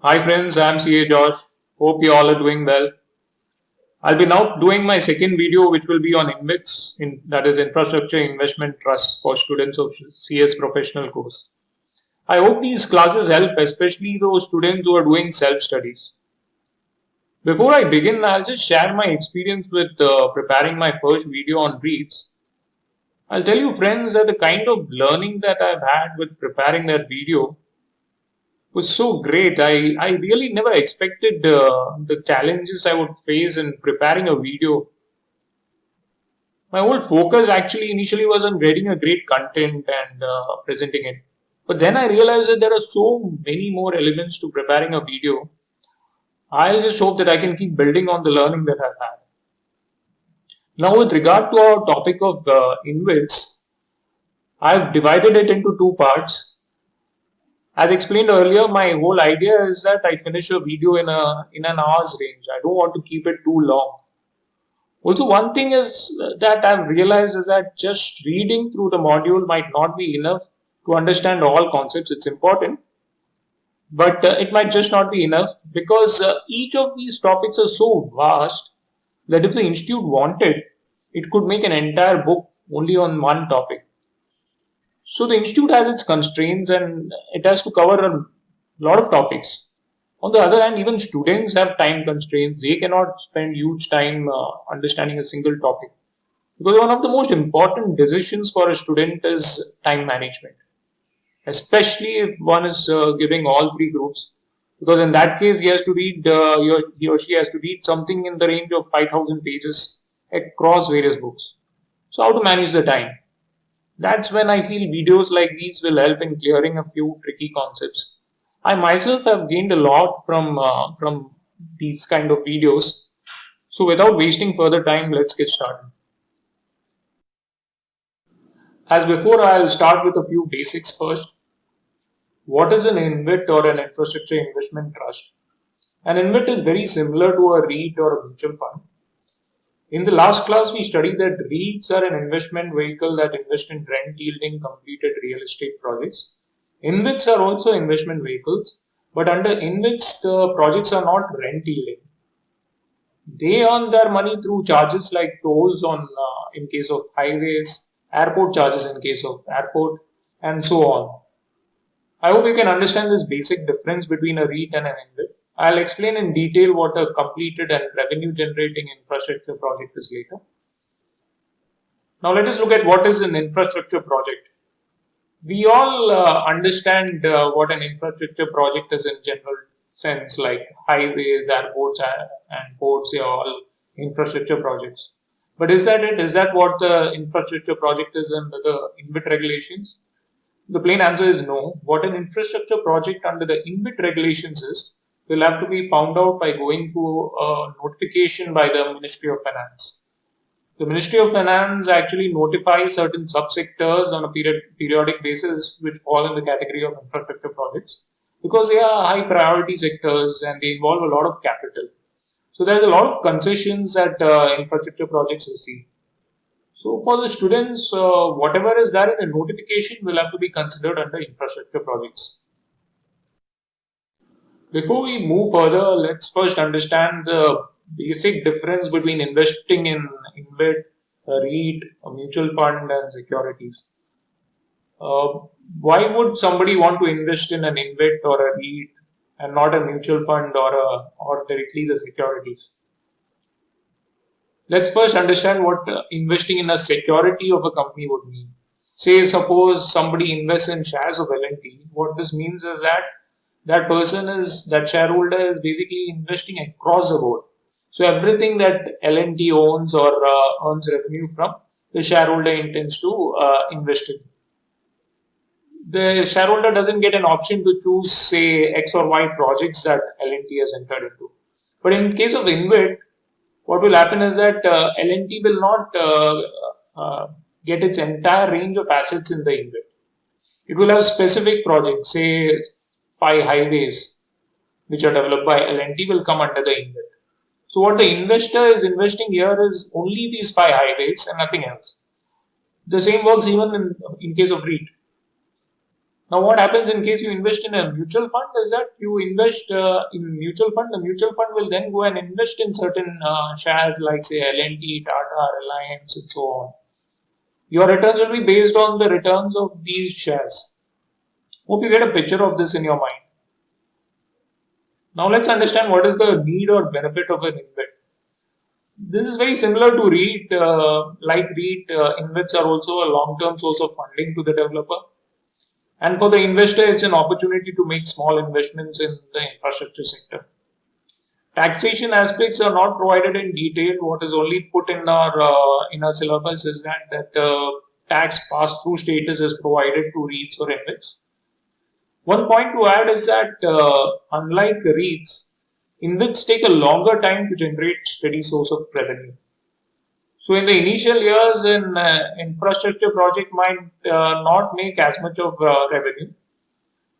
Hi friends, I'm CA Josh. Hope you all are doing well. I'll be now doing my second video which will be on InvITs, that is Infrastructure Investment Trust for students of CS professional course. I hope these classes help especially those students who are doing self-studies. Before I begin, I'll just share my experience with preparing my first video on REITs. I'll tell you friends that the kind of learning that I've had with preparing that video was so great. I really never expected the challenges I would face in preparing a video. My whole focus actually initially was on getting a great content and presenting it. But then I realized that there are so many more elements to preparing a video. I just hope that I can keep building on the learning that I've had. Now, with regard to our topic of InvITs, I've divided it into two parts. As explained earlier, my whole idea is that I finish a video in an hour's range. I don't want to keep it too long. Also, one thing is that I've realized is that just reading through the module might not be enough to understand all concepts. It's important, but it might just not be enough because each of these topics are so vast that if the institute wanted, it could make an entire book only on one topic. So the institute has its constraints and it has to cover a lot of topics. On the other hand, even students have time constraints. They cannot spend huge time understanding a single topic. Because one of the most important decisions for a student is time management, especially if one is giving all three groups. Because in that case, he has to read, he or she has to read something in the range of 5,000 pages across various books. So how to manage the time? That's when I feel videos like these will help in clearing a few tricky concepts. I myself have gained a lot from these kind of videos. So without wasting further time, let's get started. As before, I'll start with a few basics first. What is an InvIT or an infrastructure investment trust? An InvIT is very similar to a REIT or a mutual fund. In the last class, we studied that REITs are an investment vehicle that invest in rent-yielding completed real estate projects. InvITs are also investment vehicles, but under InvITs, the projects are not rent-yielding. They earn their money through charges like tolls in case of highways, airport charges in case of airport, and so on. I hope you can understand this basic difference between a REIT and an InvIT. I'll explain in detail what a completed and revenue generating infrastructure project is later. Now let us look at what is an infrastructure project. We all understand what an infrastructure project is in general sense, like highways, airports and ports are all infrastructure projects. But is that it? Is that what the infrastructure project is under the InvIT regulations? The plain answer is no. What an infrastructure project under the InvIT regulations is will have to be found out by going through a notification by the Ministry of Finance. The Ministry of Finance actually notifies certain subsectors on a periodic basis which fall in the category of infrastructure projects because they are high priority sectors and they involve a lot of capital. So there's a lot of concessions that infrastructure projects receive. So for the students, whatever is there in the notification will have to be considered under infrastructure projects. Before we move further, let's first understand the basic difference between investing in InvIT, a REIT, a mutual fund and securities. Why would somebody want to invest in an InvIT or a REIT and not a mutual fund or directly the securities? Let's first understand what investing in a security of a company would mean. Say, suppose somebody invests in shares of L&T. What this means is that that shareholder is basically investing across the board. So everything that L&T owns or earns revenue from, the shareholder intends to invest in. The shareholder doesn't get an option to choose, say, X or Y projects that L&T has entered into. But in case of InvIT, what will happen is that L&T will not get its entire range of assets in the InvIT. It will have specific projects, say 5 highways which are developed by L&T will come under the InvIT. So what the investor is investing here is only these 5 highways and nothing else. The same works even in case of REIT. Now, what happens in case you invest in a mutual fund is that you invest in mutual fund. The mutual fund will then go and invest in certain shares like say L&T, Tata, Reliance, and so on. Your returns will be based on the returns of these shares. Hope you get a picture of this in your mind. Now let's understand what is the need or benefit of an InvIT. This is very similar to REIT. Like REIT, InvITs are also a long-term source of funding to the developer. And for the investor, it's an opportunity to make small investments in the infrastructure sector. Taxation aspects are not provided in detail. What is only put in our syllabus is that tax pass-through status is provided to REITs or InvITs. One point to add is that unlike REITs, InvITs take a longer time to generate steady source of revenue. So in the initial years, an infrastructure project might not make as much of revenue.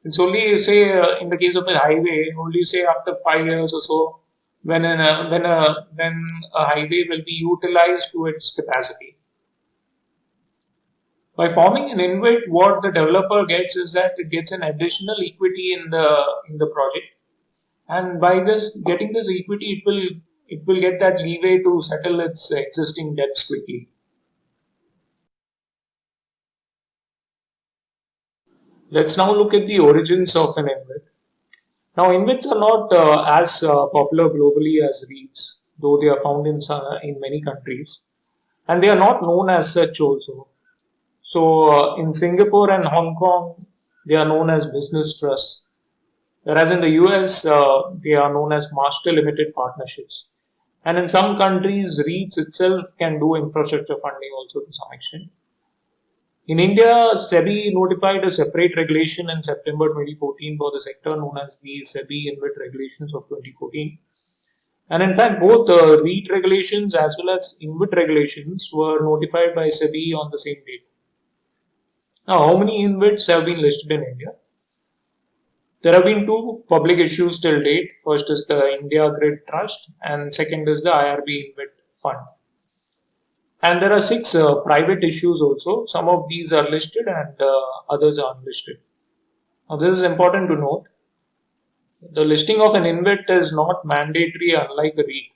It's only say in the case of a highway, only say after 5 years or so, when a highway will be utilized to its capacity. By forming an InvIT, what the developer gets is that it gets an additional equity in the project, and by getting this equity, it will get that leeway to settle its existing debts quickly. Let's now look at the origins of an InvIT. Now, InvITs are not as popular globally as REITs, though they are found in many countries, and they are not known as such also. So, in Singapore and Hong Kong, they are known as business trusts, whereas in the US, they are known as master limited partnerships. And in some countries, REITs itself can do infrastructure funding also to some extent. In India, SEBI notified a separate regulation in September 2014 for the sector known as the SEBI InvIT regulations of 2014. And in fact, both REIT regulations as well as InvIT regulations were notified by SEBI on the same date. Now, how many InvITs have been listed in India? There have been two public issues till date. First is the India Grid Trust and second is the IRB InvIT Fund. And there are 6 private issues also. Some of these are listed and others are unlisted. Now this is important to note. The listing of an InvIT is not mandatory unlike a REIT.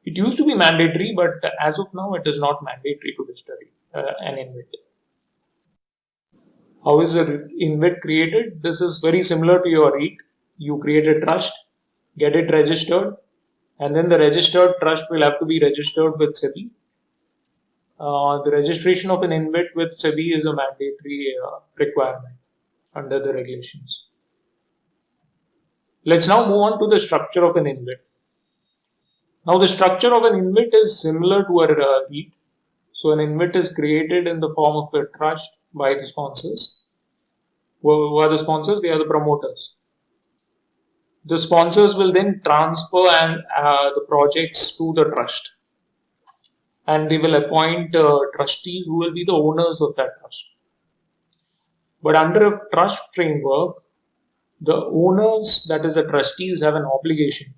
It used to be mandatory, but as of now it is not mandatory to list an InvIT. How is an InvIT created? This is very similar to your REIT. You create a trust, get it registered, and then the registered trust will have to be registered with SEBI. The registration of an InvIT with SEBI is a mandatory requirement under the regulations. Let's now move on to the structure of an InvIT. Now the structure of an InvIT is similar to a REIT. So an InvIT is created in the form of a trust by the sponsors. Who are the sponsors? They are the promoters. The sponsors will then transfer the projects to the trust. And they will appoint trustees who will be the owners of that trust. But under a trust framework, the owners, that is the trustees, have an obligation,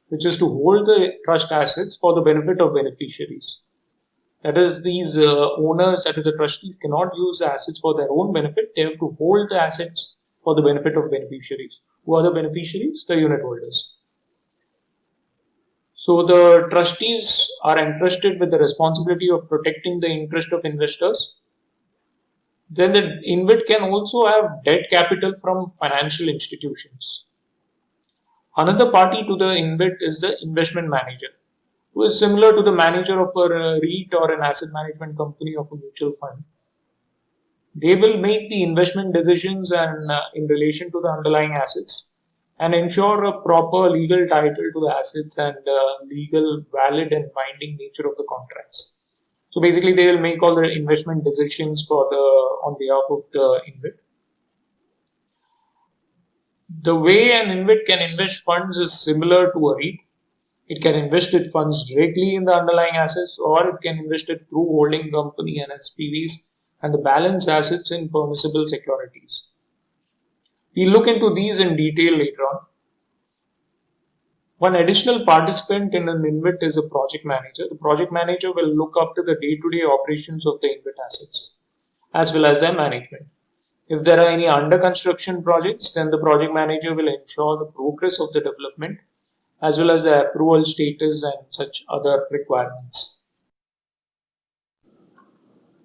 which is to hold the trust assets for the benefit of beneficiaries. That is, these owners, that is the trustees, cannot use the assets for their own benefit. They have to hold the assets for the benefit of beneficiaries. Who are the beneficiaries? The unit holders. So the trustees are entrusted with the responsibility of protecting the interest of investors. Then the InvIT can also have debt capital from financial institutions. Another party to the InvIT is the investment manager, who is similar to the manager of a REIT or an asset management company of a mutual fund. They will make the investment decisions and in relation to the underlying assets and ensure a proper legal title to the assets and legal, valid and binding nature of the contracts. So basically they will make all the investment decisions on behalf of the InvIT. The way an InvIT can invest funds is similar to a REIT. It can invest its funds directly in the underlying assets, or it can invest it through holding company and SPVs and the balance assets in permissible securities. We'll look into these in detail later on. One additional participant in an InvIT is a project manager. The project manager will look after the day-to-day operations of the InvIT assets as well as their management. If there are any under construction projects, then the project manager will ensure the progress of the development as well as the approval status and such other requirements.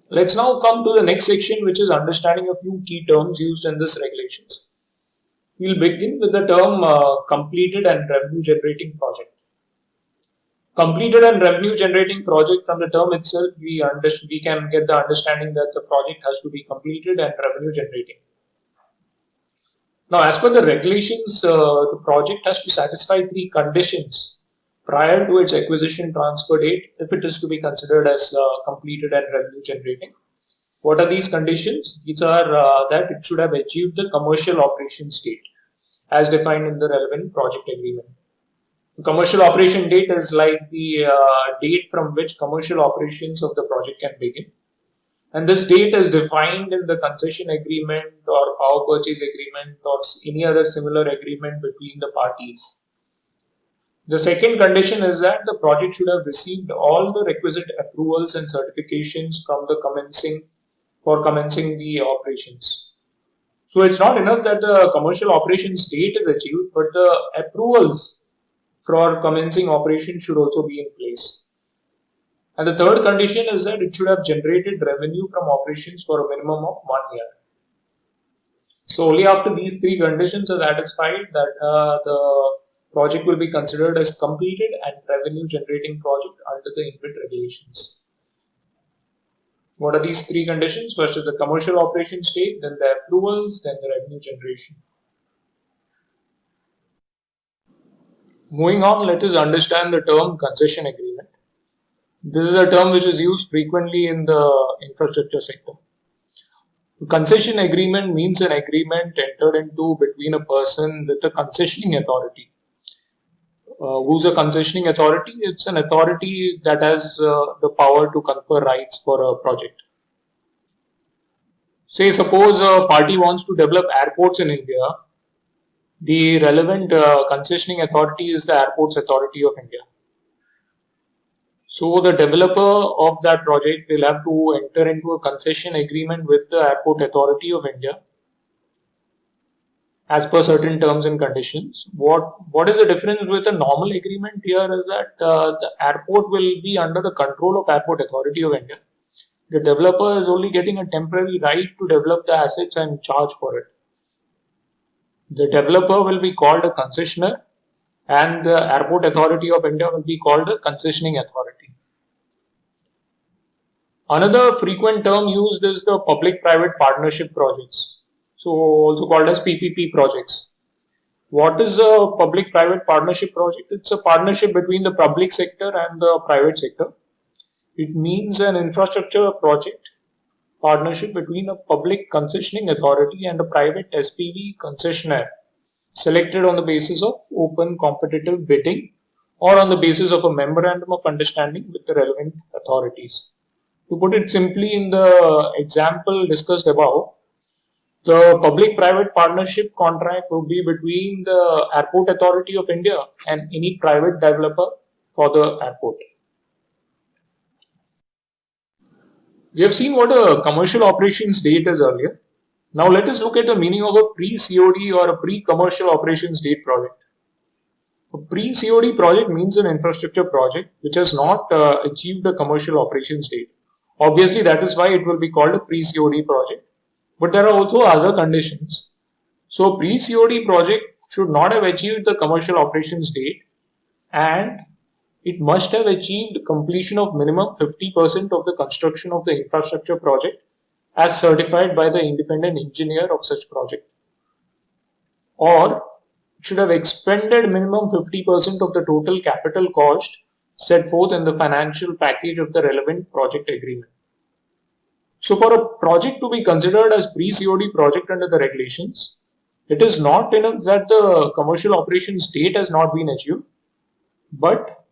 Let's now come to the next section, which is understanding a few key terms used in this regulations. We'll begin with the term completed and revenue generating project. Completed and revenue generating project, from the term itself, we can get the understanding that the project has to be completed and revenue generating. Now, as per the regulations, the project has to satisfy three conditions prior to its acquisition transfer date if it is to be considered as completed and revenue generating. What are these conditions? These are that it should have achieved the commercial operation state as defined in the relevant project agreement. The commercial operation date is like the date from which commercial operations of the project can begin. And this date is defined in the concession agreement or power purchase agreement or any other similar agreement between the parties. The second condition is that the project should have received all the requisite approvals and certifications from the commencing the operations. So it's not enough that the commercial operations date is achieved, but the approvals for commencing operations should also be in place. And the third condition is that it should have generated revenue from operations for a minimum of 1 year. So only after these three conditions are satisfied that the project will be considered as completed and revenue generating project under the InvIT regulations. What are these three conditions? First is the commercial operation state, then the approvals, then the revenue generation. Moving on, let us understand the term concession agreement. This is a term which is used frequently in the infrastructure sector. Concession agreement means an agreement entered into between a person with a concessioning authority. Who's a concessioning authority? It's an authority that has the power to confer rights for a project. Say, suppose a party wants to develop airports in India. The relevant concessioning authority is the Airports Authority of India. So the developer of that project will have to enter into a concession agreement with the Airport Authority of India as per certain terms and conditions. What is the difference with a normal agreement here is that the airport will be under the control of Airport Authority of India. The developer is only getting a temporary right to develop the assets and charge for it. The developer will be called a concessionaire and the Airport Authority of India will be called a concessioning authority. Another frequent term used is the public-private partnership projects, so also called as PPP projects. What is a public-private partnership project? It's a partnership between the public sector and the private sector. It means an infrastructure project partnership between a public concessioning authority and a private SPV concessionaire selected on the basis of open competitive bidding or on the basis of a memorandum of understanding with the relevant authorities. To put it simply, in the example discussed above, the public-private partnership contract would be between the Airport Authority of India and any private developer for the airport. We have seen what a commercial operations date is earlier. Now let us look at the meaning of a pre-COD or a pre-commercial operations date project. A pre-COD project means an infrastructure project which has not achieved a commercial operations date. Obviously, that is why it will be called a pre-COD project. But there are also other conditions. So, pre-COD project should not have achieved the commercial operations date and it must have achieved completion of minimum 50% of the construction of the infrastructure project as certified by the independent engineer of such project. Or it should have expended minimum 50% of the total capital cost set forth in the financial package of the relevant project agreement. So for a project to be considered as pre-COD project under the regulations, it is not enough that the commercial operations date has not been achieved, but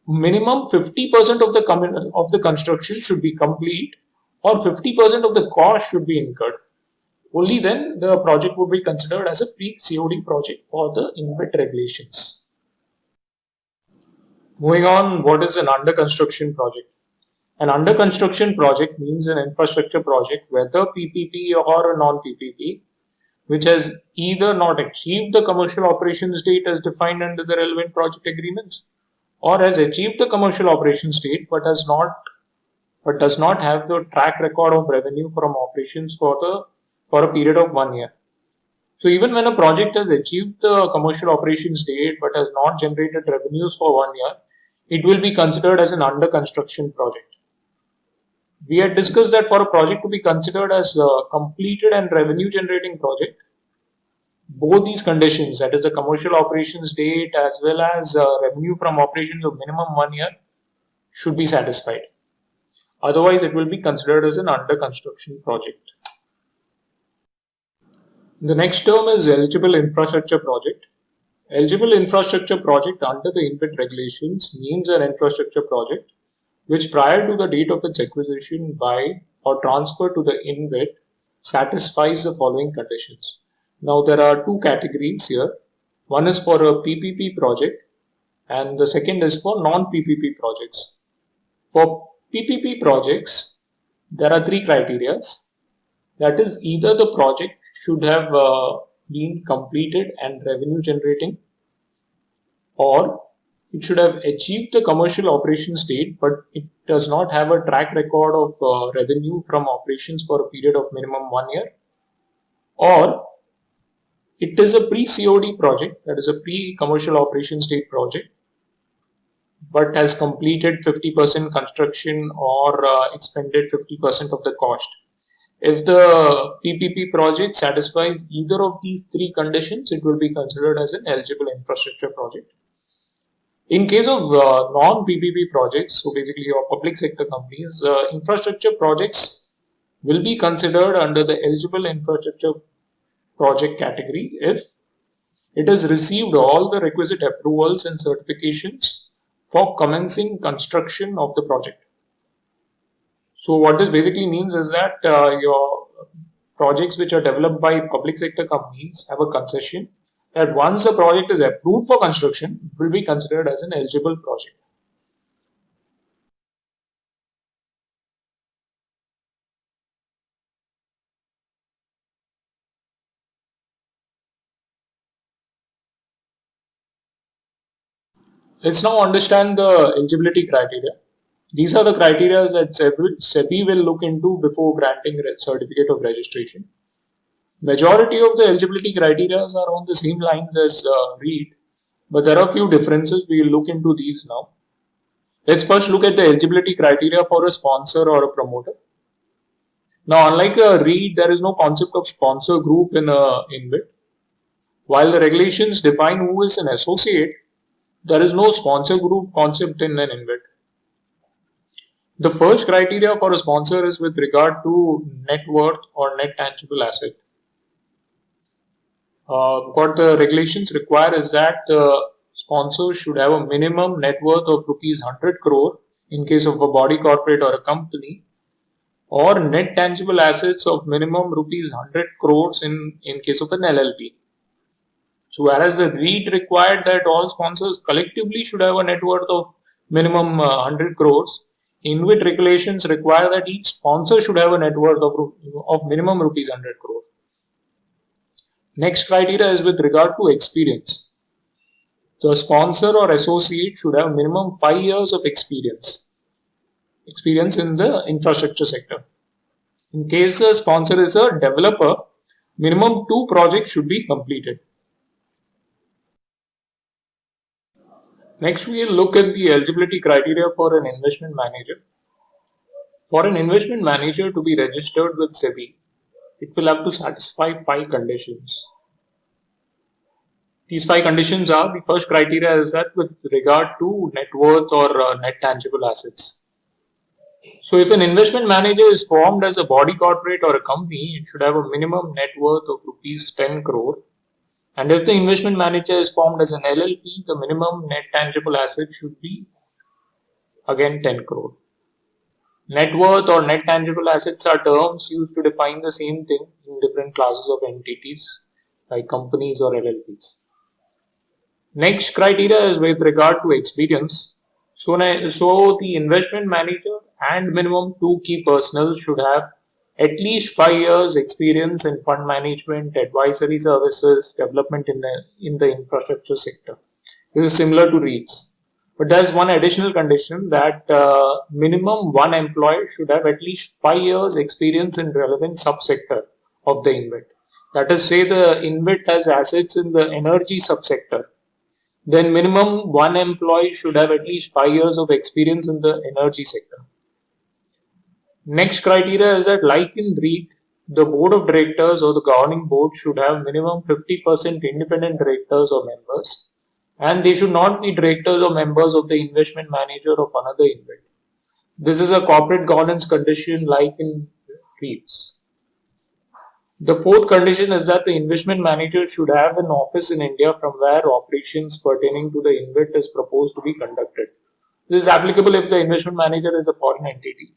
minimum 50% of the construction should be complete or 50% of the cost should be incurred. Only then the project would be considered as a pre-COD project for the InvIT regulations. Moving on, what is an under construction project? An under construction project means an infrastructure project, whether PPP or a non-PPP, which has either not achieved the commercial operations date as defined under the relevant project agreements, or has achieved the commercial operations date but does not have the track record of revenue from operations for a period of 1 year. So even when a project has achieved the commercial operations date but has not generated revenues for 1 year, it will be considered as an under construction project. We had discussed that for a project to be considered as a completed and revenue generating project, both these conditions, that is the commercial operations date as well as revenue from operations of minimum 1 year, should be satisfied. Otherwise, it will be considered as an under construction project. The next term is eligible infrastructure project. Eligible infrastructure project under the InvIT regulations means an infrastructure project which prior to the date of its acquisition by or transfer to the InvIT satisfies the following conditions. Now there are two categories here. One is for a PPP project and the second is for non-PPP projects. For PPP projects, there are three criteria. That is, either the project should have been completed and revenue generating, or it should have achieved the commercial operations date but it does not have a track record of revenue from operations for a period of minimum 1 year, or it is a pre-COD project, that is a pre-commercial operations date project, but has completed 50% construction or expended 50% of the cost. If the PPP project satisfies either of these three conditions, it will be considered as an eligible infrastructure project. In case of non-PPP projects, so basically your public sector companies, infrastructure projects will be considered under the eligible infrastructure project category if it has received all the requisite approvals and certifications for commencing construction of the project. So what this basically means is that your projects which are developed by public sector companies have a concession that once a project is approved for construction, it will be considered as an eligible project. Let's now understand the eligibility criteria. These are the criteria that SEBI will look into before granting certificate of registration. Majority of the eligibility criteria are on the same lines as REIT, but there are a few differences. We will look into these now. Let's first look at the eligibility criteria for a sponsor or a promoter. Now, unlike a REIT, there is no concept of sponsor group in a InvIT. While the regulations define who is an associate, there is no sponsor group concept in an InvIT. The first criteria for a sponsor is with regard to net worth or net tangible asset. What the regulations require is that the sponsor should have a minimum net worth of rupees 100 crore in case of a body corporate or a company, or net tangible assets of minimum rupees 100 crores in case of an LLP. So whereas the REIT required that all sponsors collectively should have a net worth of minimum 100 crores, InvIT regulations require that each sponsor should have a net worth of minimum rupees 100 crore. Next criteria is with regard to experience. The sponsor or associate should have minimum 5 years of experience in the infrastructure sector. In case the sponsor is a developer, minimum 2 projects should be completed. Next, we will look at the eligibility criteria for an investment manager. For an investment manager to be registered with SEBI, it will have to satisfy 5 conditions. These 5 conditions are, the first criteria is that with regard to net worth or net tangible assets. So if an investment manager is formed as a body corporate or a company, it should have a minimum net worth of rupees 10 crore. And if the investment manager is formed as an LLP, the minimum net tangible asset should be again 10 crore. Net worth or net tangible assets are terms used to define the same thing in different classes of entities like companies or LLPs. Next criteria is with regard to experience. So the investment manager and minimum 2 key personnel should have at least 5 years experience in fund management, advisory services, development in the infrastructure sector. This is similar to REITs. But there's one additional condition that minimum one employee should have at least 5 years experience in relevant subsector of the InvIT. That is, say the InvIT has assets in the energy subsector. Then minimum one employee should have at least 5 years of experience in the energy sector. Next criteria is that, like in REIT, the board of directors or the governing board should have minimum 50% independent directors or members, and they should not be directors or members of the investment manager of another InvIT. This is a corporate governance condition like in REITs. The fourth condition is that the investment manager should have an office in India from where operations pertaining to the InvIT is proposed to be conducted. This is applicable if the investment manager is a foreign entity.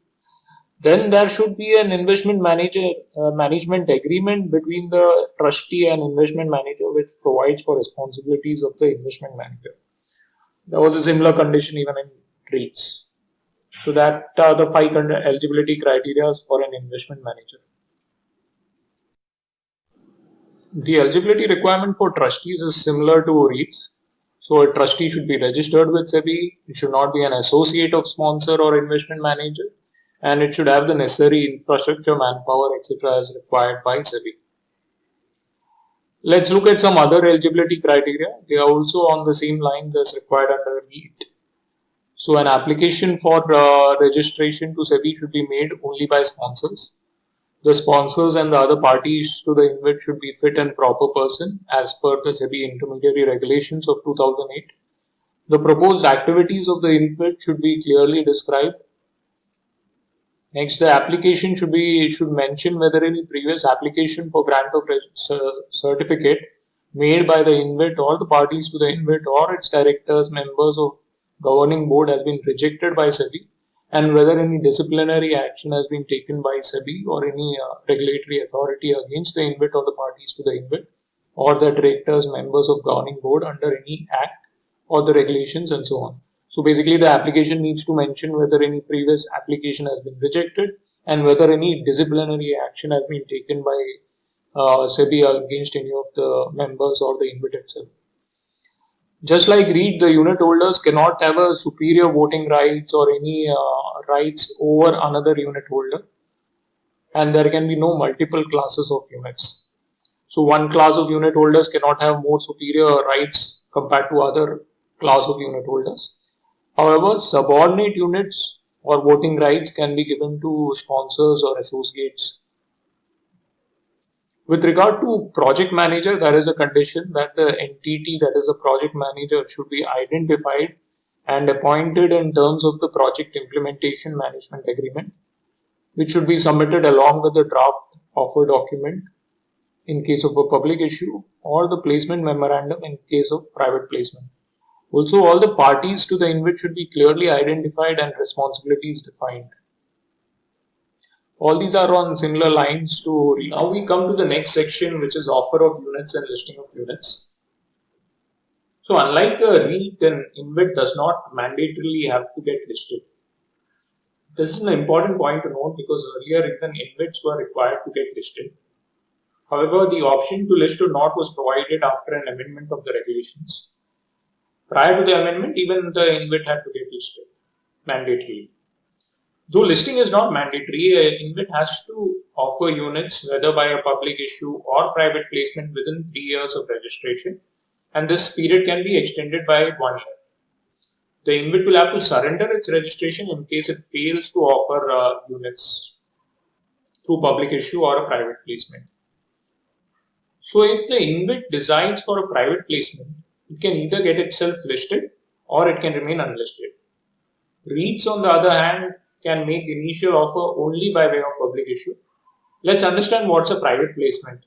Then there should be an investment management agreement between the trustee and investment manager, which provides for responsibilities of the investment manager. There was a similar condition even in REITs. So that are the 5 eligibility criteria for an investment manager. The eligibility requirement for trustees is similar to REITs. So a trustee should be registered with SEBI. It should not be an associate of sponsor or investment manager, and it should have the necessary infrastructure, manpower, etc. as required by SEBI. Let's look at some other eligibility criteria. They are also on the same lines as required under REIT. So an application for registration to SEBI should be made only by sponsors. The sponsors and the other parties to the InvIT should be fit and proper person as per the SEBI intermediary regulations of 2008. The proposed activities of the InvIT should be clearly described. Next, the application should mention whether any previous application for grant of certificate made by the InvIT or the parties to the InvIT or its directors, members of governing board has been rejected by SEBI, and whether any disciplinary action has been taken by SEBI or any regulatory authority against the InvIT or the parties to the InvIT or the directors, members of governing board under any act or the regulations and so on. So basically the application needs to mention whether any previous application has been rejected and whether any disciplinary action has been taken by SEBI against any of the members or the InvIT itself. Just like REIT, the unit holders cannot have a superior voting rights or any rights over another unit holder, and there can be no multiple classes of units. So one class of unit holders cannot have more superior rights compared to other class of unit holders. However, subordinate units or voting rights can be given to sponsors or associates. With regard to project manager, there is a condition that the entity that is the project manager should be identified and appointed in terms of the project implementation management agreement, which should be submitted along with the draft offer document in case of a public issue or the placement memorandum in case of private placement. Also, all the parties to the InvIT should be clearly identified and responsibilities defined. All these are on similar lines to REIT. Now we come to the next section, which is offer of units and listing of units. So unlike a REIT, an InvIT does not mandatorily have to get listed. This is an important point to note because earlier even InvITs were required to get listed. However, the option to list or not was provided after an amendment of the regulations. Prior to the amendment, even the InvIT had to get listed mandatorily. Though listing is not mandatory, InvIT has to offer units whether by a public issue or private placement within 3 years of registration, and this period can be extended by 1 year. The InvIT will have to surrender its registration in case it fails to offer units through public issue or a private placement. So if the InvIT decides for a private placement, it can either get itself listed or it can remain unlisted. REITs, on the other hand, can make initial offer only by way of public issue. Let's understand what's a private placement.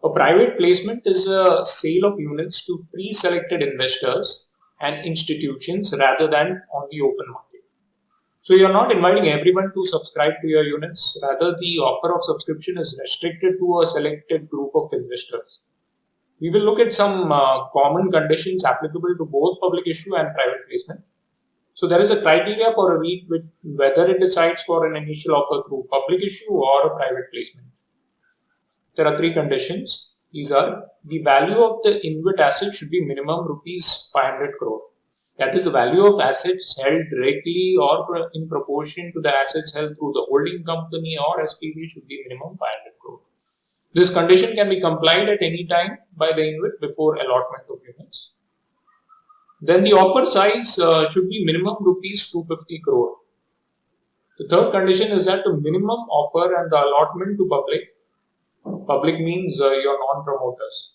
A private placement is a sale of units to pre-selected investors and institutions rather than on the open market. So you're not inviting everyone to subscribe to your units, rather the offer of subscription is restricted to a selected group of investors. We will look at some common conditions applicable to both public issue and private placement. So there is a criteria for a REIT with whether it decides for an initial offer through public issue or a private placement. There are three conditions. These are: the value of the InvIT asset should be minimum rupees 500 crore. That is, the value of assets held directly or in proportion to the assets held through the holding company or SPV should be minimum 500 crore. This condition can be complied at any time by the InvIT before allotment of units. Then the offer size should be minimum rupees 250 crore. The third condition is that the minimum offer and the allotment to public means your non-promoters.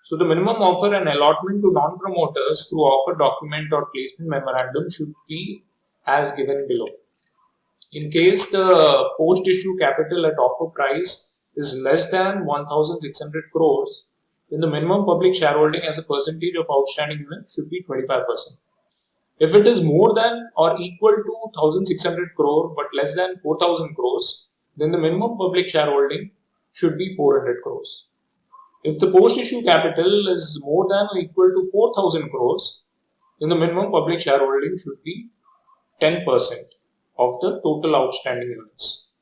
So the minimum offer and allotment to non-promoters through offer document or placement memorandum should be as given below. In case the post-issue capital at offer price is less than 1,600 crores, then the minimum public shareholding as a percentage of outstanding units should be 25%. If it is more than or equal to 1,600 crore but less than 4,000 crores, then the minimum public shareholding should be 400 crores. If the post-issue capital is more than or equal to 4,000 crores, then the minimum public shareholding should be 10% of the total outstanding units.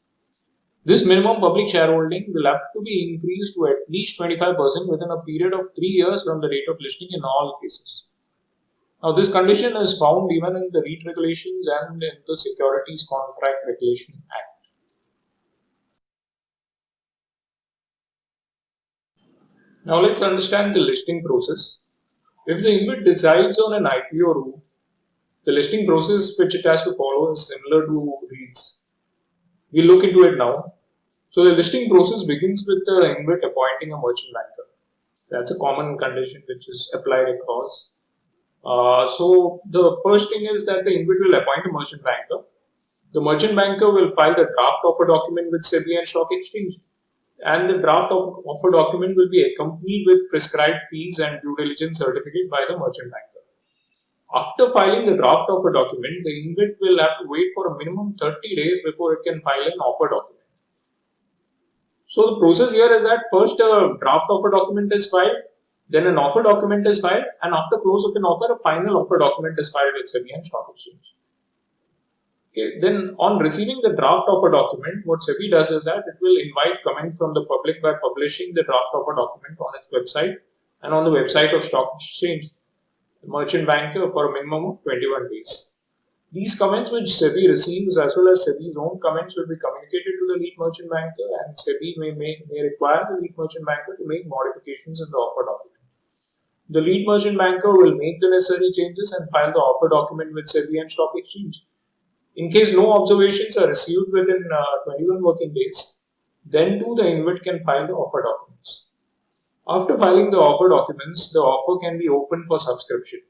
This minimum public shareholding will have to be increased to at least 25% within a period of 3 years from the date of listing in all cases. Now, this condition is found even in the REIT regulations and in the Securities Contract Regulation Act. Now, let's understand the listing process. If the InvIT decides on an IPO route, the listing process which it has to follow is similar to REITs. We'll look into it now. So, the listing process begins with the InvIT appointing a merchant banker. That's a common condition which is applied across. So, the first thing is that the InvIT will appoint a merchant banker. The merchant banker will file the draft offer document with SEBI and Stock Exchange. And the draft offer document will be accompanied with prescribed fees and due diligence certificate by the merchant banker. After filing the draft offer document, the InvIT will have to wait for a minimum 30 days before it can file an offer document. So the process here is that first a draft offer document is filed, then an offer document is filed, and after close of an offer, a final offer document is filed with SEBI and Stock Exchange. Okay, then on receiving the draft offer document, what SEBI does is that it will invite comment from the public by publishing the draft offer document on its website and on the website of Stock Exchange, the merchant banker, for a minimum of 21 days. These comments which SEBI receives as well as SEBI's own comments will be communicated to the lead merchant banker, and SEBI may require the lead merchant banker to make modifications in the offer document. The lead merchant banker will make the necessary changes and file the offer document with SEBI and Stock Exchange. In case no observations are received within 21 working days, then too the InvIT can file the offer documents. After filing the offer documents, the offer can be opened for subscription.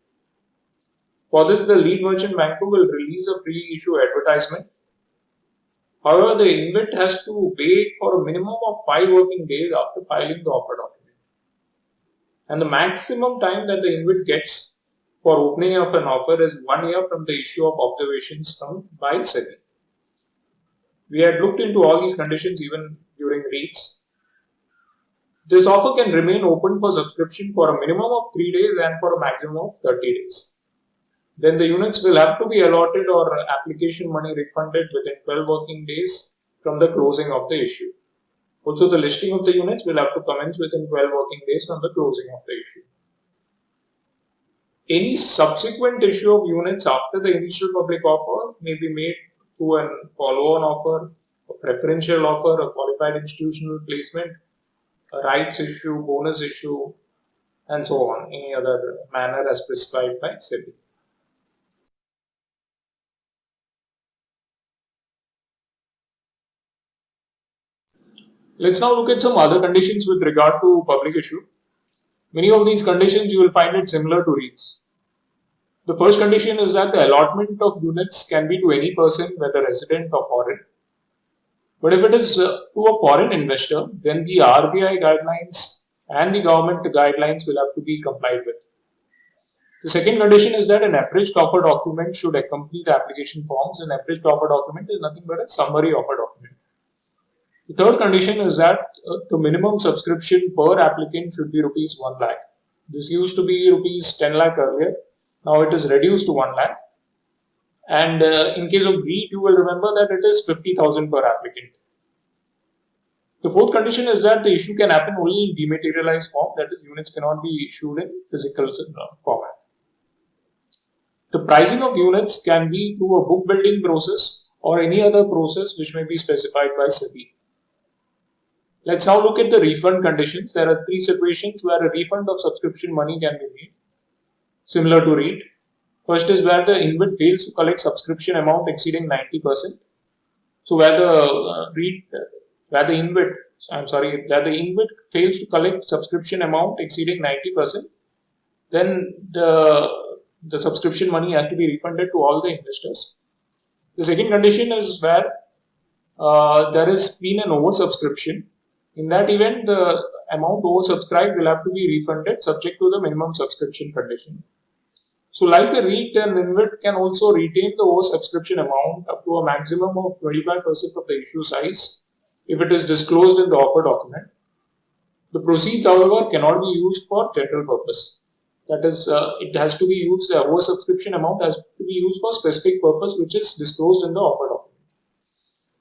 For this, the lead merchant banker will release a pre-issue advertisement. However, the InvIT has to wait for a minimum of 5 working days after filing the offer document. And the maximum time that the InvIT gets for opening of an offer is 1 year from the issue of observations by SEBI. We had looked into all these conditions even during REITs. This offer can remain open for subscription for a minimum of 3 days and for a maximum of 30 days. Then the units will have to be allotted or application money refunded within 12 working days from the closing of the issue. Also, the listing of the units will have to commence within 12 working days from the closing of the issue. Any subsequent issue of units after the initial public offer may be made through a follow-on offer, a preferential offer, a qualified institutional placement, a rights issue, bonus issue, and so on, any other manner as prescribed by SEBI. Let's now look at some other conditions with regard to public issue. Many of these conditions you will find it similar to REITs. The first condition is that the allotment of units can be to any person, whether resident or foreign. But if it is to a foreign investor, then the RBI guidelines and the government guidelines will have to be complied with. The second condition is that an abridged offer document should accompany the application forms. An abridged offer document is nothing but a summary offer document. The third condition is that the minimum subscription per applicant should be rupees 1 lakh. This used to be rupees 10 lakh earlier. Now it is reduced to 1 lakh. And in case of REIT, you will remember that it is 50,000 per applicant. The fourth condition is that the issue can happen only in dematerialized form, that is, units cannot be issued in physical format. The pricing of units can be through a book building process or any other process which may be specified by SEBI. Let's now look at the refund conditions. There are three situations where a refund of subscription money can be made, similar to REIT. First is where the InvIT fails to collect subscription amount exceeding 90%. So where the InvIT fails to collect subscription amount exceeding 90%, then the subscription money has to be refunded to all the investors. The second condition is where there has been an oversubscription. In that event, the amount oversubscribed will have to be refunded subject to the minimum subscription condition. So like a REIT, an InvIT can also retain the oversubscription amount up to a maximum of 25% of the issue size if it is disclosed in the offer document. The proceeds, however, cannot be used for general purpose. That is, it has to be used, the oversubscription amount has to be used for specific purpose which is disclosed in the offer document.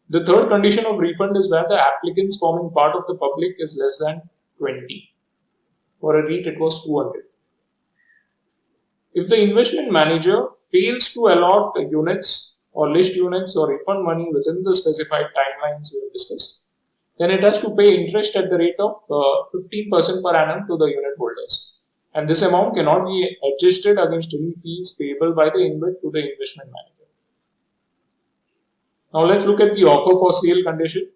The third condition of refund is where the applicants forming part of the public is less than 20. For a REIT, it was 200. If the investment manager fails to allot units or list units or refund money within the specified timelines we have discussed, then it has to pay interest at the rate of 15% per annum to the unit holders. And this amount cannot be adjusted against any fees payable by the InvIT to the investment manager. Now let's look at the offer for sale condition.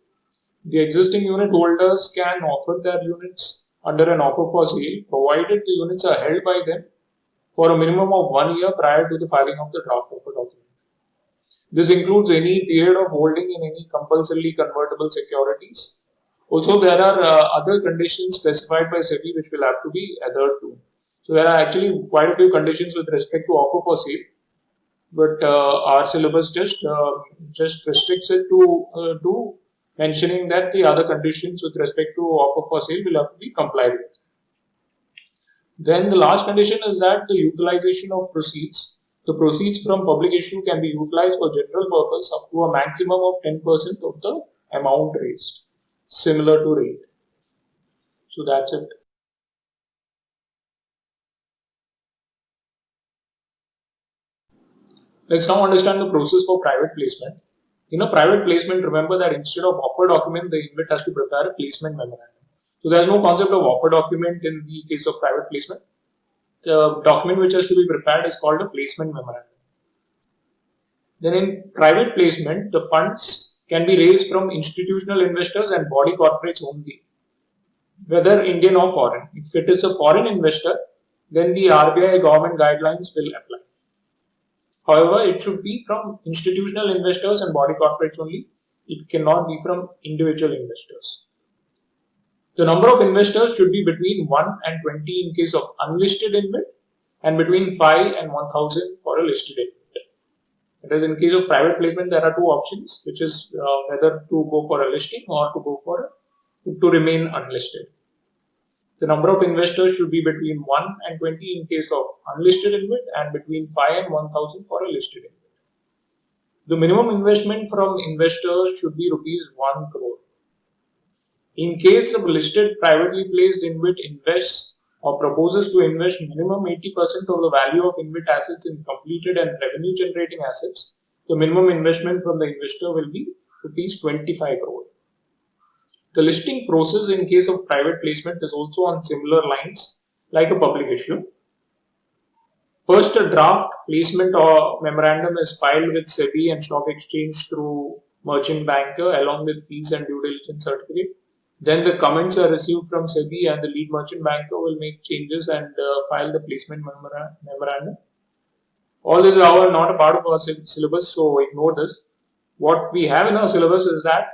The existing unit holders can offer their units under an offer for sale provided the units are held by them for a minimum of 1 year prior to the filing of the draft offer document. This includes any period of holding in any compulsorily convertible securities. Also, there are other conditions specified by SEBI which will have to be adhered to. So there are actually quite a few conditions with respect to offer for sale, but our syllabus just restricts it to mentioning that the other conditions with respect to offer for sale will have to be complied with. Then the last condition is that the utilization of proceeds. The proceeds from public issue can be utilized for general purpose up to a maximum of 10% of the amount raised, similar to REIT. So that's it. Let's now understand the process for private placement. In a private placement, remember that instead of offer document, the InvIT has to prepare a placement memorandum. So there is no concept of offer document in the case of private placement. The document which has to be prepared is called a placement memorandum. Then in private placement, the funds can be raised from institutional investors and body corporates only, whether Indian or foreign. If it is a foreign investor, then the RBI government guidelines will apply. However, it should be from institutional investors and body corporates only. It cannot be from individual investors. The number of investors should be between 1 and 20 in case of unlisted InvIT and between 5 and 1000 for a listed InvIT. That is, in case of private placement, there are two options, which is whether to go for a listing or to remain unlisted. The number of investors should be between 1 and 20 in case of unlisted InvIT and between 5 and 1000 for a listed InvIT. The minimum investment from investors should be rupees 1 crore. In case of listed privately placed InvIT invests or proposes to invest minimum 80% of the value of InvIT assets in completed and revenue generating assets, the minimum investment from the investor will be rupees 25 crore. The listing process in case of private placement is also on similar lines like a public issue. First, a draft placement or memorandum is filed with SEBI and stock exchange through merchant banker along with fees and due diligence certificate. Then the comments are received from SEBI and the lead merchant banker will make changes and file the placement memorandum. All this is however not a part of our syllabus, so ignore this. What we have in our syllabus is that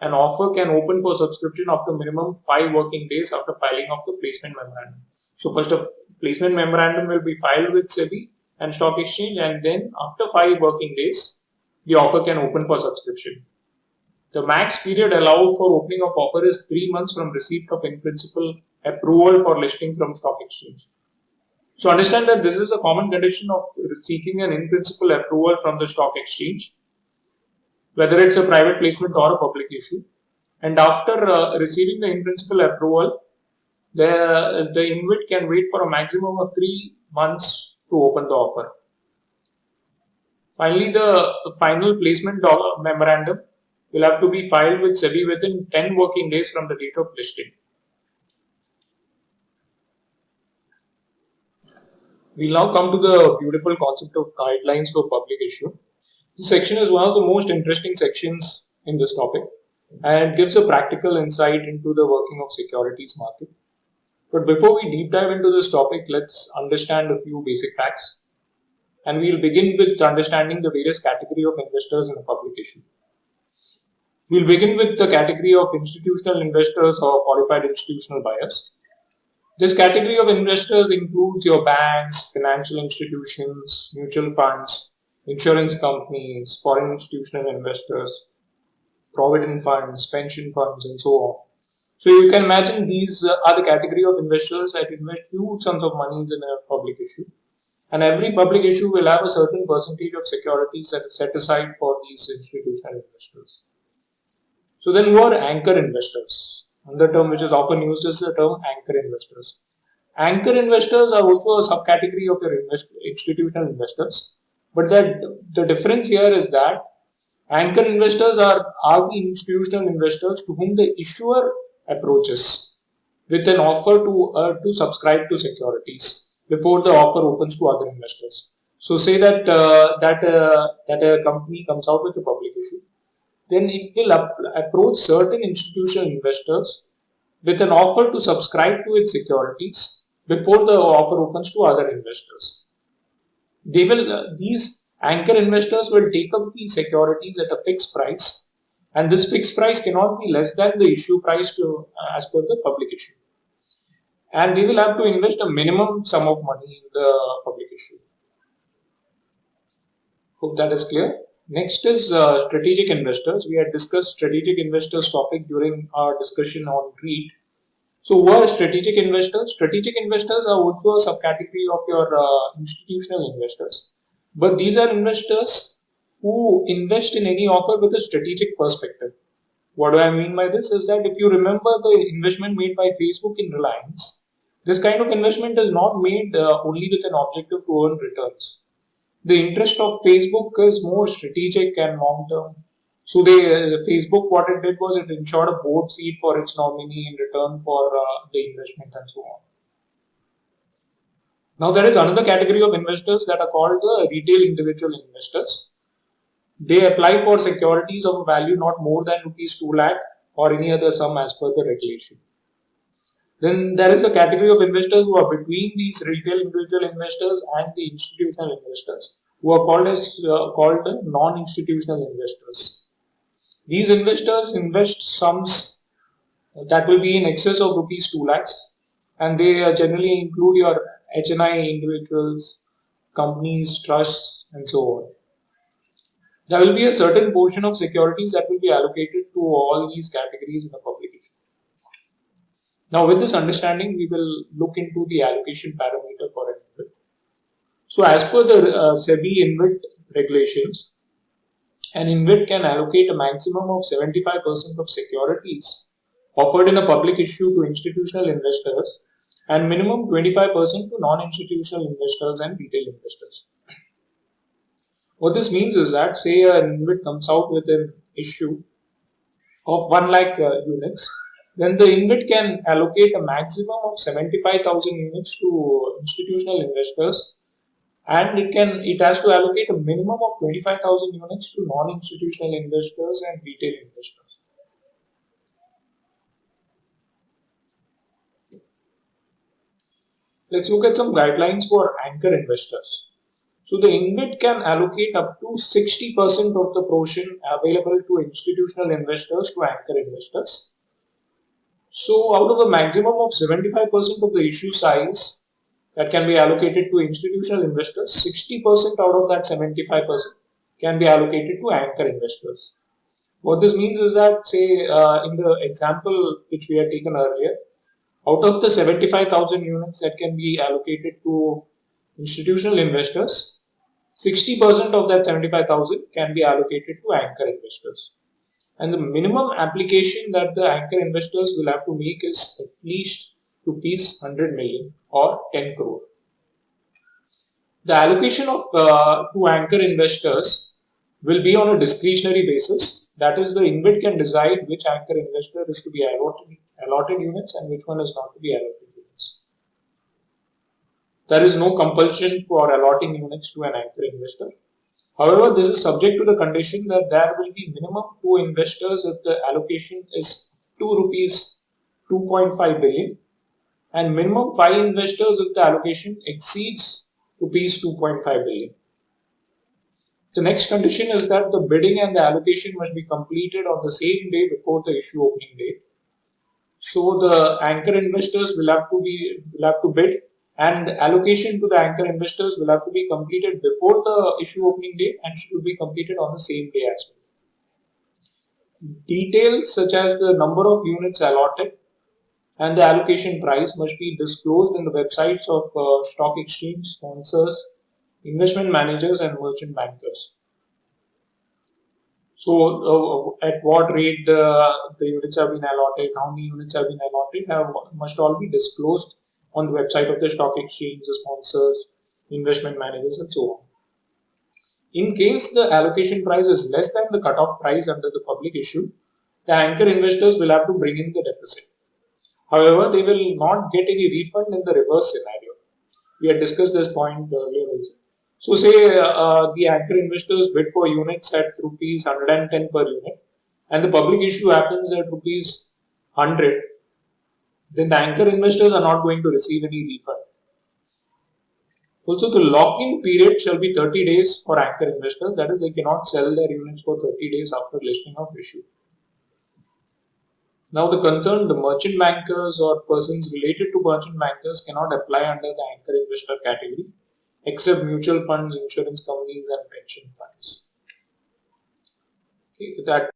an offer can open for subscription after minimum 5 working days after filing of the placement memorandum. So first a placement memorandum will be filed with SEBI and stock exchange, and then after 5 working days, the offer can open for subscription. The max period allowed for opening of offer is 3 months from receipt of in principle approval for listing from stock exchange. So understand that this is a common condition of seeking an in-principle approval from the stock exchange, whether it's a private placement or a public issue. And after receiving the in-principle approval, the InvIT can wait for a maximum of 3 months to open the offer. Finally, the final placement memorandum will have to be filed with SEBI within 10 working days from the date of listing. We'll now come to the beautiful concept of guidelines for public issue. This section is one of the most interesting sections in this topic, and it gives a practical insight into the working of securities market. But before we deep dive into this topic, let's understand a few basic facts. And we'll begin with understanding the various category of investors in a public issue. We'll begin with the category of institutional investors or qualified institutional buyers. This category of investors includes your banks, financial institutions, mutual funds, insurance companies, foreign institutional investors, provident funds, pension funds, and so on. So you can imagine these are the category of investors that invest huge sums of monies in a public issue. And every public issue will have a certain percentage of securities that is set aside for these institutional investors. So then who are anchor investors? Another term which is often used is the term anchor investors. Anchor investors are also a subcategory of your institutional investors. But the difference here is that anchor investors are the institutional investors to whom the issuer approaches with an offer to subscribe to securities before the offer opens to other investors. So say that a company comes out with a public issue, then it will approach certain institutional investors with an offer to subscribe to its securities before the offer opens to other investors. These anchor investors will take up the securities at a fixed price, and this fixed price cannot be less than the issue price as per the public issue. And they will have to invest a minimum sum of money in the public issue. Hope that is clear. Next is strategic investors. We had discussed strategic investors topic during our discussion on REIT. So who are strategic investors? Strategic investors are also a subcategory of your institutional investors. But these are investors who invest in any offer with a strategic perspective. What do I mean by this is that if you remember the investment made by Facebook in Reliance, this kind of investment is not made only with an objective to earn returns. The interest of Facebook is more strategic and long term. So Facebook, what it did was it ensured a board seat for its nominee in return for the investment and so on. Now there is another category of investors that are called the retail individual investors. They apply for securities of a value not more than rupees 2 lakh or any other sum as per the regulation. Then there is a category of investors who are between these retail individual investors and the institutional investors, who are called non-institutional investors. These investors invest sums that will be in excess of rupees 2 lakhs, and they generally include your HNI individuals, companies, trusts, and so on. There will be a certain portion of securities that will be allocated to all these categories in the public issue. Now, with this understanding, we will look into the allocation parameter for an InvIT. So, as per the SEBI InvIT regulations, an InvIT can allocate a maximum of 75% of securities offered in a public issue to institutional investors and minimum 25% to non-institutional investors and retail investors. What this means is that, say an InvIT comes out with an issue of 1 lakh units, then the InvIT can allocate a maximum of 75,000 units to institutional investors, and it has to allocate a minimum of 25,000 units to non-institutional investors and retail investors. Let's look at some guidelines for anchor investors. So the InvIT can allocate up to 60% of the portion available to institutional investors to anchor investors. So out of a maximum of 75% of the issue size that can be allocated to institutional investors, 60% out of that 75% can be allocated to anchor investors. What this means is that, say in the example which we had taken earlier, Out of the 75,000 units that can be allocated to institutional investors, 60% of that 75,000 can be allocated to anchor investors. And the minimum application that the anchor investors will have to make is at least rupees 100 million or 10 crore. The allocation of to anchor investors will be on a discretionary basis. That is, the InvIT can decide which anchor investor is to be allotted units and which one is not to be allotted units. There is no compulsion for allotting units to an anchor investor. However, this is subject to the condition that there will be minimum 2 investors if the allocation is 2 rupees 2.5 billion and minimum 5 investors if the allocation exceeds rupees 2.5 billion. The next condition is that the bidding and the allocation must be completed on the same day before the issue opening date. So the anchor investors will have to bid, and allocation to the anchor investors will have to be completed before the issue opening date and should be completed on the same day as well. Details such as the number of units allotted and the allocation price must be disclosed in the websites of stock exchange, sponsors, investment managers and merchant bankers. So at what rate the units have been allotted, how many units have been allotted must all be disclosed on the website of the stock exchange, the sponsors, investment managers and so on. In case the allocation price is less than the cutoff price under the public issue, the anchor investors will have to bring in the deficit. However, they will not get any refund in the reverse scenario. We had discussed this point earlier also. So say the anchor investors bid for units at rupees 110 per unit and the public issue happens at rupees 100, then the anchor investors are not going to receive any refund. Also, the lock-in period shall be 30 days for anchor investors. That is, they cannot sell their units for 30 days after listing of issue. Now, the merchant bankers or persons related to merchant bankers cannot apply under the anchor investor category, except mutual funds, insurance companies, and pension funds. Okay,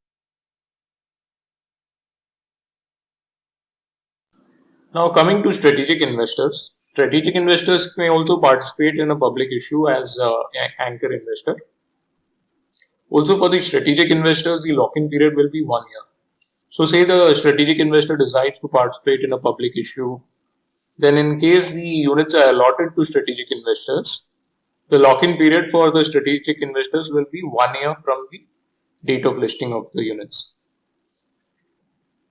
Now, coming to strategic investors. Strategic investors may also participate in a public issue as an anchor investor. Also, for the strategic investors, the lock-in period will be 1 year. So say the strategic investor decides to participate in a public issue, then in case the units are allotted to strategic investors, the lock-in period for the strategic investors will be 1 year from the date of listing of the units.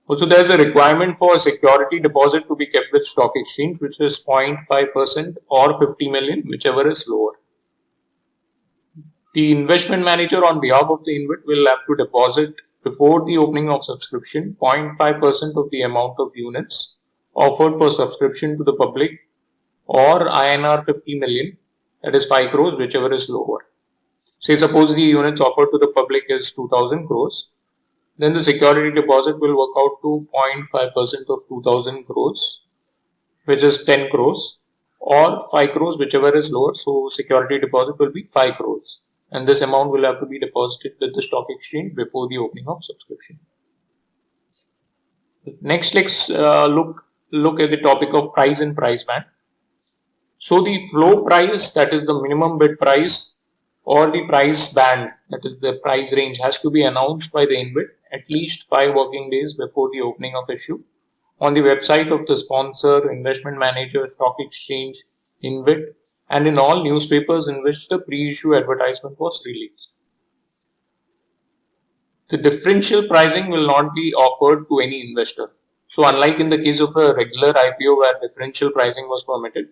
Also, there is a requirement for a security deposit to be kept with stock exchange, which is 0.5% or 50 million, whichever is lower. The investment manager on behalf of the InvIT will have to deposit before the opening of subscription 0.5% of the amount of units offered for subscription to the public or INR 50 million, that is 5 crores, whichever is lower. Say suppose the units offered to the public is 2000 crores, then the security deposit will work out to 0.5% of 2000 crores, which is 10 crores, or 5 crores, whichever is lower. So security deposit will be 5 crores. And this amount will have to be deposited with the stock exchange before the opening of subscription. Next, let's look at the topic of price and price band. So the floor price, that is the minimum bid price, or the price band, that is the price range, has to be announced by the InvIT at least 5 working days before the opening of issue on the website of the sponsor, investment manager, stock exchange, InvIT, and in all newspapers in which the pre-issue advertisement was released. The differential pricing will not be offered to any investor. So unlike in the case of a regular IPO where differential pricing was permitted,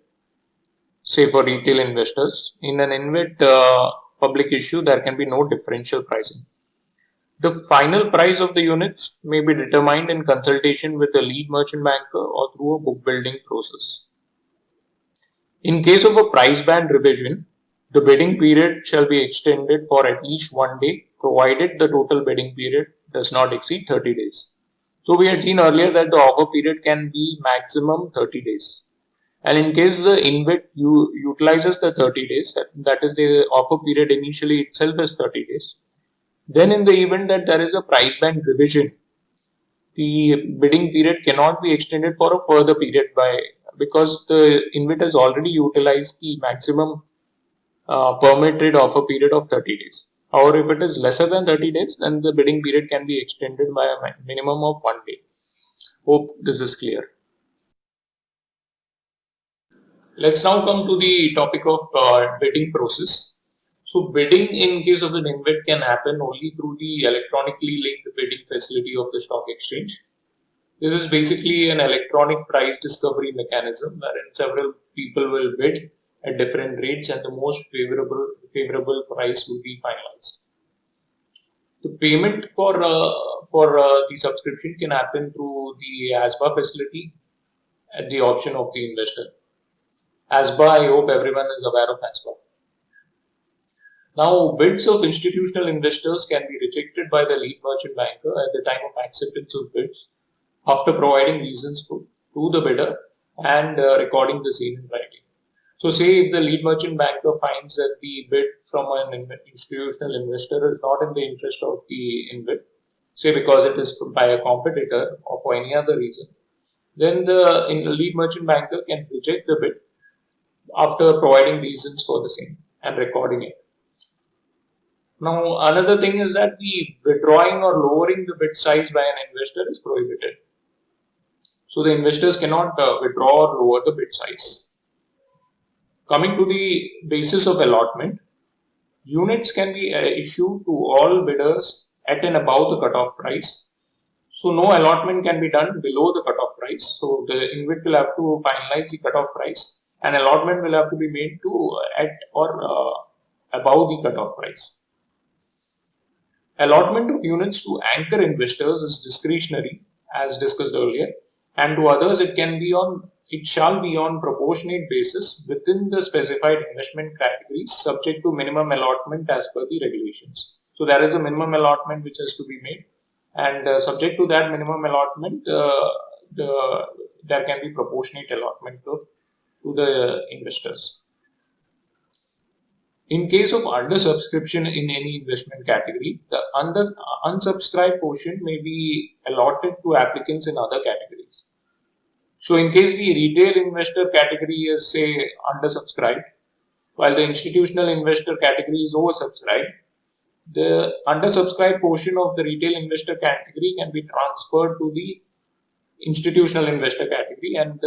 say for retail investors, in an InvIT public issue there can be no differential pricing. The final price of the units may be determined in consultation with a lead merchant banker or through a book building process. In case of a price band revision, the bidding period shall be extended for at least 1 day, provided the total bidding period does not exceed 30 days. So we had seen earlier that the offer period can be maximum 30 days. And in case the InvIT utilizes the 30 days, that is the offer period initially itself is 30 days. Then in the event that there is a price band revision, the bidding period cannot be extended for a further period because the InvIT has already utilized the maximum permitted offer period of 30 days. However, if it is lesser than 30 days, then the bidding period can be extended by a minimum of 1 day. Hope this is clear. Let's now come to the topic of bidding process. So bidding in case of an InvIT can happen only through the electronically linked bidding facility of the stock exchange. This is basically an electronic price discovery mechanism wherein several people will bid at different rates and the most favorable price will be finalized. The payment for the subscription can happen through the ASBA facility at the option of the investor. ASBA, I hope everyone is aware of ASBA. Now, bids of institutional investors can be rejected by the lead merchant banker at the time of acceptance of bids after providing reasons to the bidder and recording the same in writing. So, say if the lead merchant banker finds that the bid from an institutional investor is not in the interest of the InvIT, say because it is by a competitor or for any other reason, then the lead merchant banker can reject the bid after providing reasons for the same and recording it. Now, another thing is that the withdrawing or lowering the bid size by an investor is prohibited. So, the investors cannot withdraw or lower the bid size. Coming to the basis of allotment, units can be issued to all bidders at and above the cutoff price. So, no allotment can be done below the cutoff price. So, the InvIT will have to finalize the cutoff price and allotment will have to be made to at or above the cutoff price. Allotment of units to anchor investors is discretionary, as discussed earlier, and to others it shall be on proportionate basis within the specified investment categories, subject to minimum allotment as per the regulations. So there is a minimum allotment which has to be made, and subject to that minimum allotment, there can be proportionate allotment to the investors. In case of undersubscription in any investment category, the unsubscribed portion may be allotted to applicants in other categories. So, in case the retail investor category is, say, undersubscribed, while the institutional investor category is oversubscribed, the undersubscribed portion of the retail investor category can be transferred to the institutional investor category, and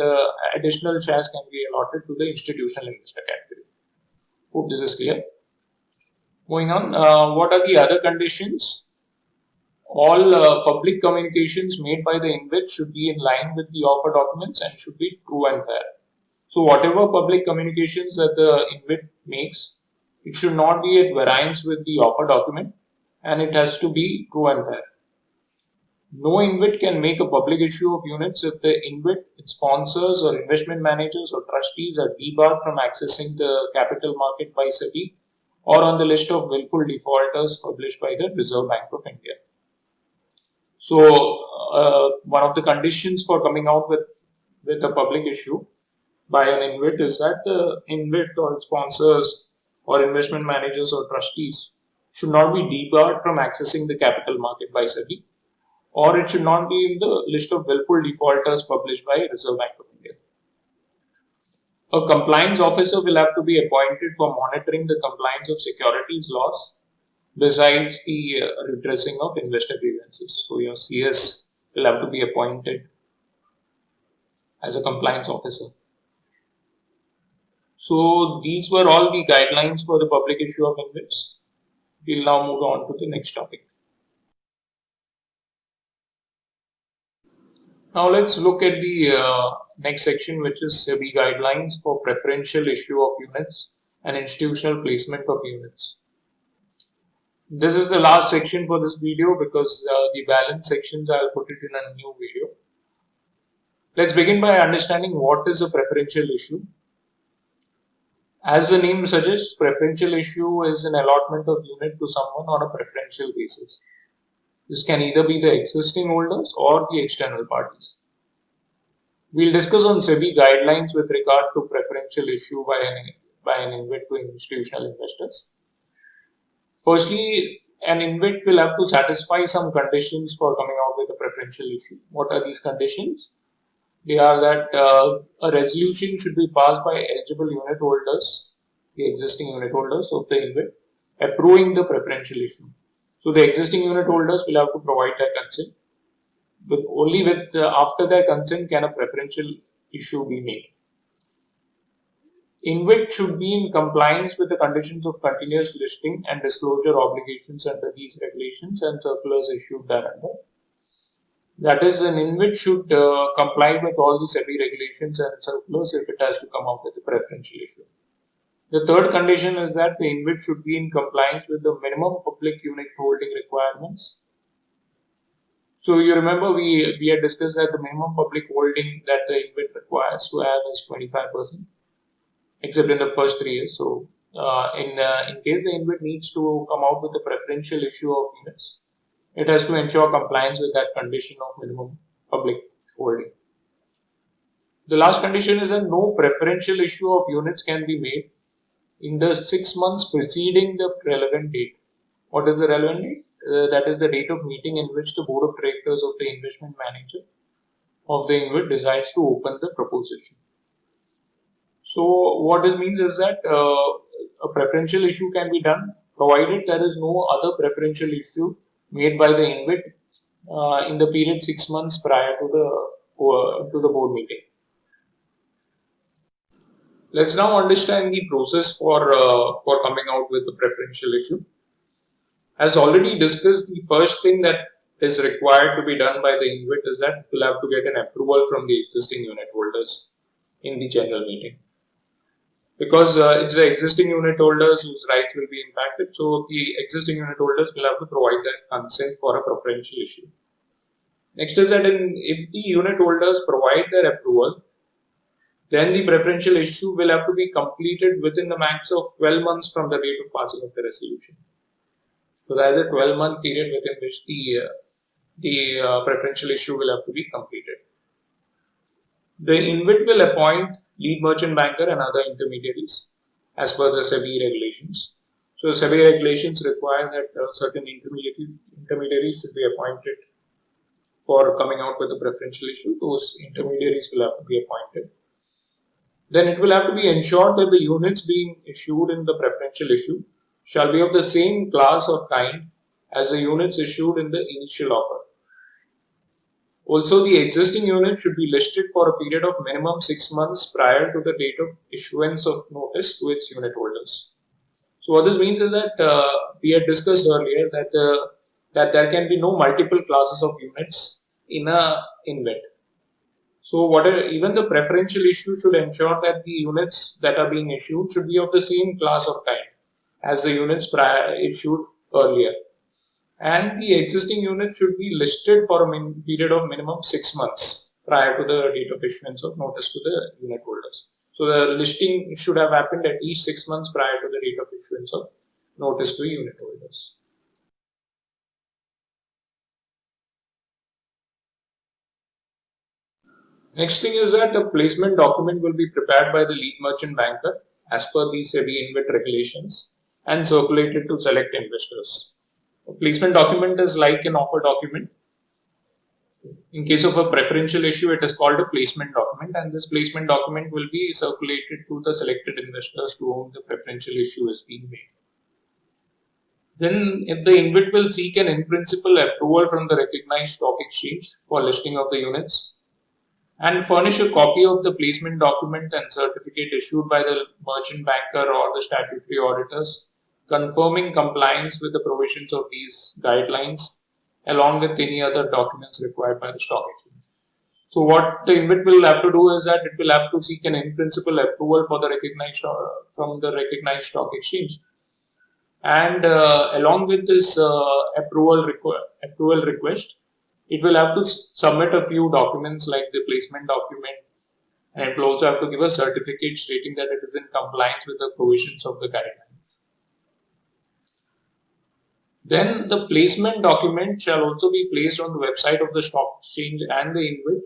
additional shares can be allotted to the institutional investor category. Hope this is clear. Moving on, what are the other conditions? All public communications made by the InvIT should be in line with the offer documents and should be true and fair. So whatever public communications that the InvIT makes, it should not be at variance with the offer document and it has to be true and fair. No InvIT can make a public issue of units if the InvIT, its sponsors or investment managers or trustees are debarred from accessing the capital market by SEBI or on the list of willful defaulters published by the Reserve Bank of India. So, one of the conditions for coming out with a public issue by an InvIT is that the InvIT or its sponsors or investment managers or trustees should not be debarred from accessing the capital market by SEBI, or it should not be in the list of willful defaulters published by Reserve Bank of India. A compliance officer will have to be appointed for monitoring the compliance of securities laws besides the redressing of investor grievances. So your CS will have to be appointed as a compliance officer. So these were all the guidelines for the public issue of InvITs. We'll now move on to the next topic. Now let's look at the next section, which is SEBI guidelines for preferential issue of units and institutional placement of units. This is the last section for this video because the balance sections I'll put it in a new video. Let's begin by understanding what is a preferential issue. As the name suggests, preferential issue is an allotment of unit to someone on a preferential basis. This can either be the existing holders or the external parties. We'll discuss on SEBI guidelines with regard to preferential issue by an InvIT to institutional investors. Firstly, an InvIT will have to satisfy some conditions for coming out with a preferential issue. What are these conditions? They are that a resolution should be passed by eligible unit holders, the existing unit holders of the InvIT, approving the preferential issue. So the existing unit holders will have to provide their consent. Only after their consent can a preferential issue be made. InvIT should be in compliance with the conditions of continuous listing and disclosure obligations under these regulations and circulars issued thereunder. That is, an InvIT should comply with all the SEBI regulations and circulars if it has to come out with a preferential issue. The third condition is that the InvIT should be in compliance with the minimum public unit holding requirements. So you remember we had discussed that the minimum public holding that the InvIT requires to have is 25%, except in the first 3 years. So in case the InvIT needs to come out with a preferential issue of units, it has to ensure compliance with that condition of minimum public holding. The last condition is that no preferential issue of units can be made in the 6 months preceding the relevant date. What is the relevant date? That is the date of meeting in which the board of directors of the investment manager of the InvIT decides to open the proposition. So what this means is that a preferential issue can be done provided there is no other preferential issue made by the InvIT in the period 6 months prior to the board meeting. Let's now understand the process for coming out with a preferential issue. As already discussed, the first thing that is required to be done by the InvIT is that we'll have to get an approval from the existing unit holders in the general meeting. Because it's the existing unit holders whose rights will be impacted, so the existing unit holders will have to provide their consent for a preferential issue. Next is that if the unit holders provide their approval, then the preferential issue will have to be completed within the max of 12 months from the date of passing of the resolution. So there is a 12-month period within which the preferential issue will have to be completed. The InvIT will appoint lead merchant banker and other intermediaries as per the SEBI regulations. So SEBI regulations require that certain intermediaries should be appointed for coming out with a preferential issue. Those intermediaries will have to be appointed. Then it will have to be ensured that the units being issued in the preferential issue shall be of the same class or kind as the units issued in the initial offer. Also, the existing units should be listed for a period of minimum 6 months prior to the date of issuance of notice to its unit holders. So what this means is that we had discussed earlier that there can be no multiple classes of units in a InvIT. So even the preferential issue should ensure that the units that are being issued should be of the same class or kind as the units issued earlier. And the existing units should be listed for a period of minimum 6 months prior to the date of issuance of notice to the unit holders. So the listing should have happened at least 6 months prior to the date of issuance of notice to unit holders. Next thing is that a placement document will be prepared by the lead merchant banker as per the SEBI InvIT regulations and circulated to select investors. A placement document is like an offer document. In case of a preferential issue, it is called a placement document, and this placement document will be circulated to the selected investors to whom the preferential issue is being made. Then, if the InvIT will seek an in-principle approval from the recognized stock exchange for listing of the units, and furnish a copy of the placement document and certificate issued by the merchant banker or the statutory auditors, confirming compliance with the provisions of these guidelines, along with any other documents required by the stock exchange. So what the InvIT will have to do is that it will have to seek an in-principle approval for from the recognized stock exchange. And along with this approval request, it will have to submit a few documents like the placement document, and it will also have to give a certificate stating that it is in compliance with the provisions of the guidelines. Then the placement document shall also be placed on the website of the stock exchange and the InvIT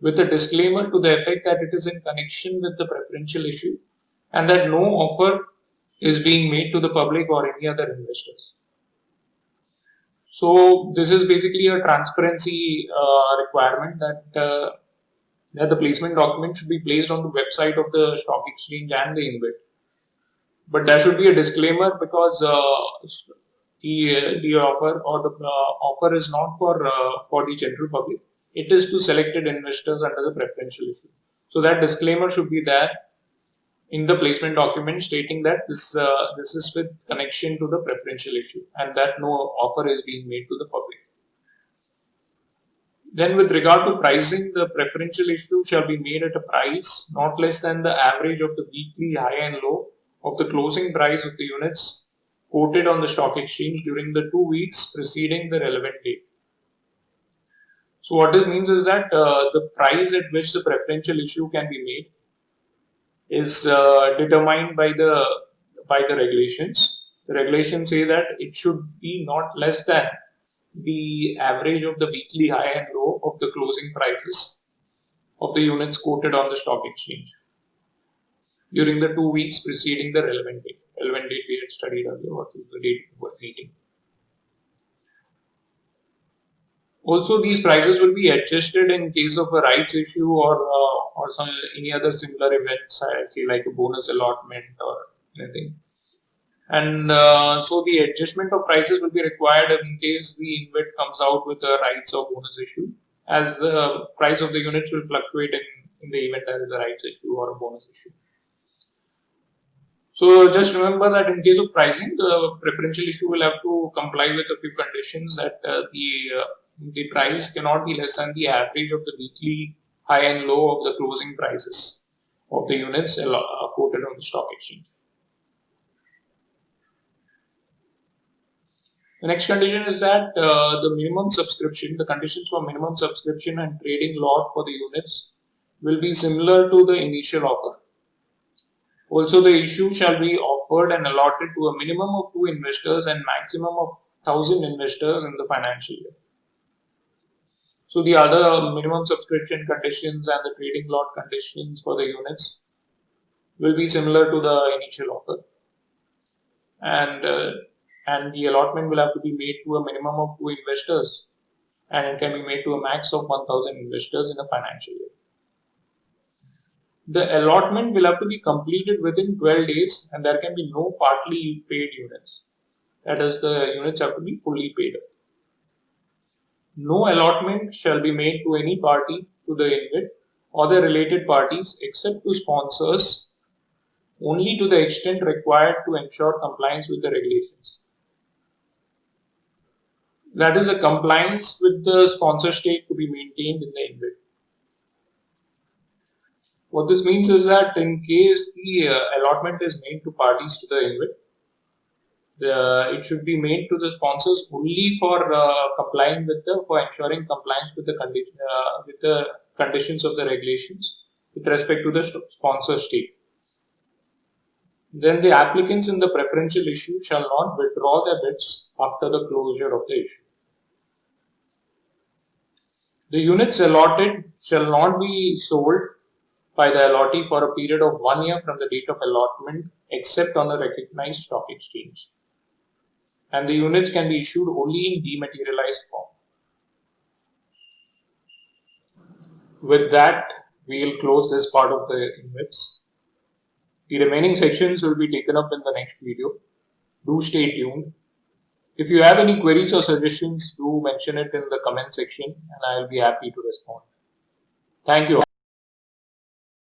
with a disclaimer to the effect that it is in connection with the preferential issue and that no offer is being made to the public or any other investors. So this is basically a transparency requirement that the placement document should be placed on the website of the stock exchange and the InvIT. But there should be a disclaimer because the offer or the offer is not for the general public. It is to selected investors under the preferential issue. So that disclaimer should be there in the placement document, stating that this is with connection to the preferential issue and that no offer is being made to the public. Then with regard to pricing, the preferential issue shall be made at a price not less than the average of the weekly high and low of the closing price of the units quoted on the stock exchange during the 2 weeks preceding the relevant date. So what this means is that the price at which the preferential issue can be made is determined by the regulations. The regulations say that it should be not less than the average of the weekly high and low of the closing prices of the units quoted on the stock exchange during the 2 weeks preceding the relevant date. Relevant date we had studied earlier, what is the date of meeting. Also, these prices will be adjusted in case of a rights issue or any other similar events, I say like a bonus allotment or anything. And so the adjustment of prices will be required in case the InvIT comes out with a rights or bonus issue, as the price of the units will fluctuate in the event there is a rights issue or a bonus issue. So just remember that in case of pricing, the preferential issue will have to comply with a few conditions, that the price cannot be less than the average of the weekly high and low of the closing prices of the units quoted on the stock exchange. The next condition is that the minimum subscription, the conditions for minimum subscription and trading lot for the units will be similar to the initial offer. Also, the issue shall be offered and allotted to a minimum of 2 investors and maximum of 1,000 investors in the financial year. So the other minimum subscription conditions and the trading lot conditions for the units will be similar to the initial offer, and the allotment will have to be made to a minimum of 2 investors, and it can be made to a max of 1,000 investors in a financial year. The allotment will have to be completed within 12 days, and there can be no partly paid units. That is, the units have to be fully paid up. No allotment shall be made to any party to the InvIT or the related parties except to sponsors, only to the extent required to ensure compliance with the regulations. That is, a compliance with the sponsor stake to be maintained in the InvIT. What this means is that in case the allotment is made to parties to the InvIT, it should be made to the sponsors only for for ensuring compliance with the conditions of the regulations with respect to the sponsor stake. Then the applicants in the preferential issue shall not withdraw their bids after the closure of the issue. The units allotted shall not be sold by the allottee for a period of 1 year from the date of allotment except on a recognized stock exchange. And the units can be issued only in dematerialized form. With that, we will close this part of the InvITs. The remaining sections will be taken up in the next video. Do stay tuned. If you have any queries or suggestions, do mention it in the comment section and I will be happy to respond. Thank you all.